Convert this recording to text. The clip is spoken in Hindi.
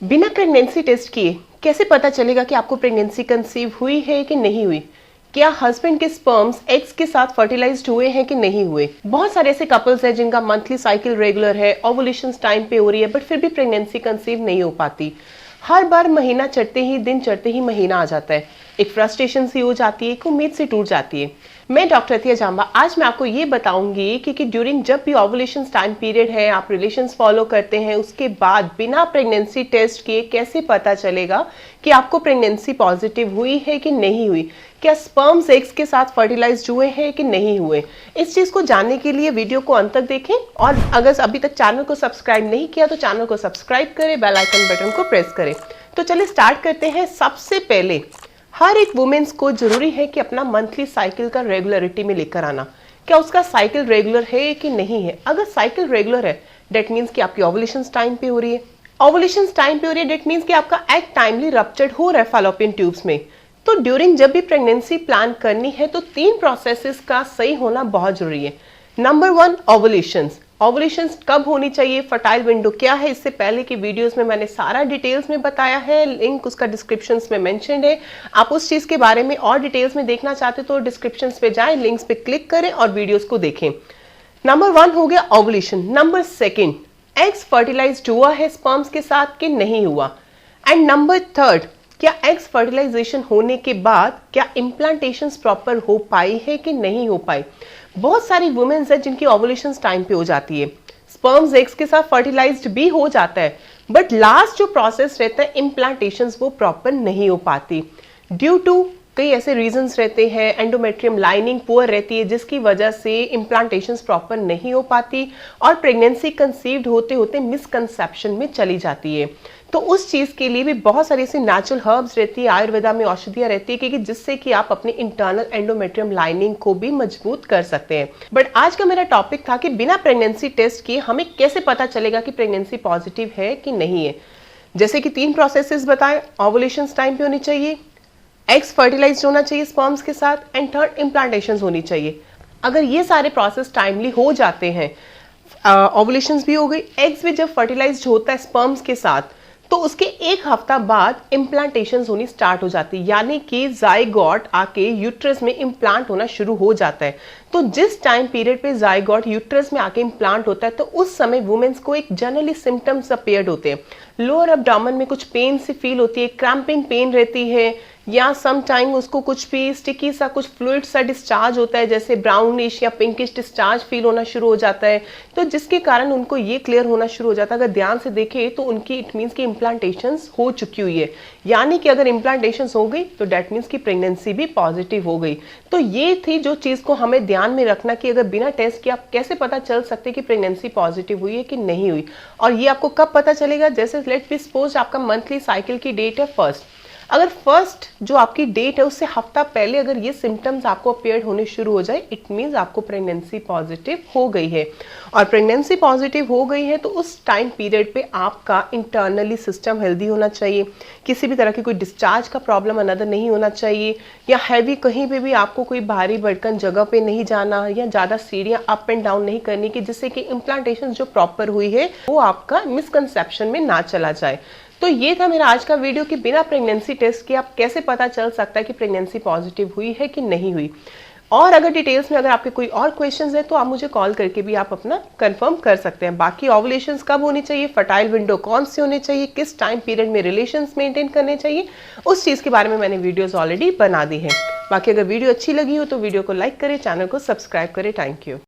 बिना प्रेगनेंसी टेस्ट किए कैसे पता चलेगा कि आपको प्रेगनेंसी कंसीव हुई है कि नहीं हुई? क्या हस्बैंड के स्पर्म्स एग्स के साथ फर्टिलाइज्ड हुए हैं कि नहीं हुए? बहुत सारे ऐसे कपल्स हैं जिनका मंथली साइकिल रेगुलर है, ओवुलेशन टाइम पे हो रही है, बट फिर भी प्रेगनेंसी कंसीव नहीं हो पाती। हर बार महीना चढ़ते ही, दिन चढ़ते ही महीना आ जाता है, एक फ्रस्ट्रेशन सी हो जाती है, एक उम्मीद सी टूट जाती है। मैं डॉक्टर अतिया जांबा आज मैं आपको ये बताऊंगी कि ड्यूरिंग जब भी ओवुलेशन टाइम पीरियड है, आप रिलेशंस फॉलो करते हैं, उसके बाद बिना प्रेगनेंसी टेस्ट किए कैसे पता चलेगा कि आपको प्रेगनेंसी पॉजिटिव हुई है कि नहीं हुई, क्या स्पर्म्स एग्स के साथ फर्टिलाइज्ड हुए हैं कि नहीं हुए। इस चीज को जानने के लिए वीडियो को अंत तक देखें, और अगर अभी तक चैनल को सब्सक्राइब नहीं किया तो चैनल को सब्सक्राइब करें, बेल आइकन बटन को प्रेस करें। तो चलिए स्टार्ट करते हैं। सबसे पहले हर एक वुमेन्स को जरूरी है कि अपना मंथली साइकिल का रेगुलरिटी में लेकर आना। क्या उसका साइकिल रेगुलर है कि नहीं है? अगर साइकिल रेगुलर है डेट मीन्स कि आपकी ओवुलेशन टाइम पे हो रही है। ओवुलेशन टाइम पे हो रही है डेट मीन्स कि आपका एग टाइमली रप्चर्ड हो रहा है फैलोपियन ट्यूब्स में। तो ड्यूरिंग जब भी प्रेगनेंसी प्लान करनी है तो 3 प्रोसेसेस का सही होना बहुत जरूरी है। नंबर 1, ओवुलेशंस। ओवुलेशंस कब होनी चाहिए, फर्टाइल विंडो क्या है, इससे पहले की वीडियोस में मैंने सारा डिटेल्स में बताया है, लिंक उसका डिस्क्रिप्शंस में मेंशन्ड है। आप उस चीज के बारे में और डिटेल्स में देखना चाहते तो डिस्क्रिप्शंस पे जाएं, लिंक्स पे क्लिक करें और वीडियोस को देखें। नंबर 1 हो गया ओवुलेशन। नंबर 2, एग्स फर्टिलाइज्ड हुआ है स्पर्म्स के साथ कि नहीं हुआ। एंड नंबर 3, क्या एग्स फर्टिलाइजेशन होने के बाद क्या इम्प्लांटेशन प्रॉपर हो पाई है कि नहीं हो पाई। बहुत सारी वुमेन्स है जिनकी ओवुलेशन टाइम पे हो जाती है, स्पर्म्स एग्स के साथ फर्टिलाइज्ड भी हो जाता है, बट लास्ट जो प्रोसेस रहता है इम्प्लांटेशन वो प्रॉपर नहीं हो पाती ड्यू टू कई ऐसे रीजंस रहते हैं। एंडोमेट्रियम लाइनिंग पुअर रहती है जिसकी वजह से इम्प्लांटेशंस प्रॉपर नहीं हो पाती और प्रेगनेंसी कंसीव्ड होते होते मिसकंसेप्शन में चली जाती है। तो उस चीज के लिए भी बहुत सारी ऐसी नेचुरल हर्ब्स रहती है, आयुर्वेदा में औषधियां रहती है कि जिससे कि आप अपनी इंटरनल एंडोमेट्रियम लाइनिंग को भी मजबूत कर सकते हैं। बट आज का मेरा टॉपिक था कि बिना प्रेगनेंसी टेस्ट किए हमें कैसे पता चलेगा कि प्रेगनेंसी पॉजिटिव है कि नहीं है। जैसे कि 3 प्रोसेसेस बताएं, ओवुलेशन टाइम पे होनी चाहिए, एग्स फर्टिलाइज्ड होना चाहिए स्पर्म्स के साथ, एंड 3rd इम्प्लांटेशन होनी चाहिए। अगर ये सारे प्रोसेस टाइमली हो जाते हैं, ओवुलेशंस भी हो गई, एग्स भी जब फर्टिलाइज्ड होता है स्पर्म्स के साथ, तो उसके 1 हफ्ता बाद इम्प्लांटेशन होनी स्टार्ट हो जाती है, यानी कि जाइगोट आके यूट्रस में इम्प्लांट होना शुरू हो जाता है। तो जिस टाइम पीरियड पे जाइगोट यूट्रस में आके इम्प्लांट होता है तो उस समय वुमेन्स को एक जनरली सिम्टम्स अपीयर्ड होते हैं। लोअर एब्डोमेन में कुछ पेन सी फील होती है, क्रैम्पिंग पेन रहती है, या सम टाइम उसको कुछ भी स्टिकी सा कुछ फ्लूइड सा डिस्चार्ज होता है, जैसे ब्राउनिश या पिंकिश डिस्चार्ज फील होना शुरू हो जाता है। तो जिसके कारण उनको ये क्लियर होना शुरू हो जाता है, अगर ध्यान से देखें तो उनकी इट मीन्स की इम्प्लांटेशंस हो चुकी हुई है, यानी कि अगर इम्प्लांटेशंस हो गई तो डेट मीन्स की प्रेगनेंसी भी पॉजिटिव हो गई। तो ये थी जो चीज को हमें ध्यान में रखना कि अगर बिना टेस्ट के आप कैसे पता चल सकते कि प्रेगनेंसी पॉजिटिव हुई है कि नहीं हुई। और ये आपको कब पता चलेगा, जैसे लेट बी सपोज आपका मंथली साइकिल की डेट है 1st, अगर 1st जो आपकी डेट है उससे हफ्ता पहले अगर ये सिम्टम्स आपको अपीयर होने शुरू हो जाए, इट मीन्स आपको प्रेगनेंसी पॉजिटिव हो गई है। और प्रेगनेंसी पॉजिटिव हो गई है तो उस टाइम पीरियड पे आपका इंटरनली सिस्टम हेल्दी होना चाहिए, किसी भी तरह की कोई डिस्चार्ज का प्रॉब्लम अनदर नहीं होना चाहिए, या हैवी कहीं पे भी आपको कोई भारी भरकन जगह पे नहीं जाना, या ज्यादा सीढ़ियां अप एंड डाउन नहीं करनी की, जिससे कि इम्प्लांटेशन जो प्रॉपर हुई है वो आपका मिसकंसेप्शन में ना चला जाए। तो ये था मेरा आज का वीडियो कि बिना प्रेगनेंसी टेस्ट के आप कैसे पता चल सकता है कि प्रेगनेंसी पॉजिटिव हुई है कि नहीं हुई। और अगर डिटेल्स में अगर आपके कोई और क्वेश्चंस है तो आप मुझे कॉल करके भी आप अपना कंफर्म कर सकते हैं। बाकी ओवुलेशंस कब होनी चाहिए, फर्टाइल विंडो कौन सी होनी चाहिए, किस टाइम पीरियड में रिलेशंस मेंटेन करने चाहिए, उस चीज के बारे में मैंने वीडियोस ऑलरेडी बना दी है। बाकी अगर वीडियो अच्छी लगी हो तो वीडियो को लाइक करें, चैनल को सब्सक्राइब करें। Thank you.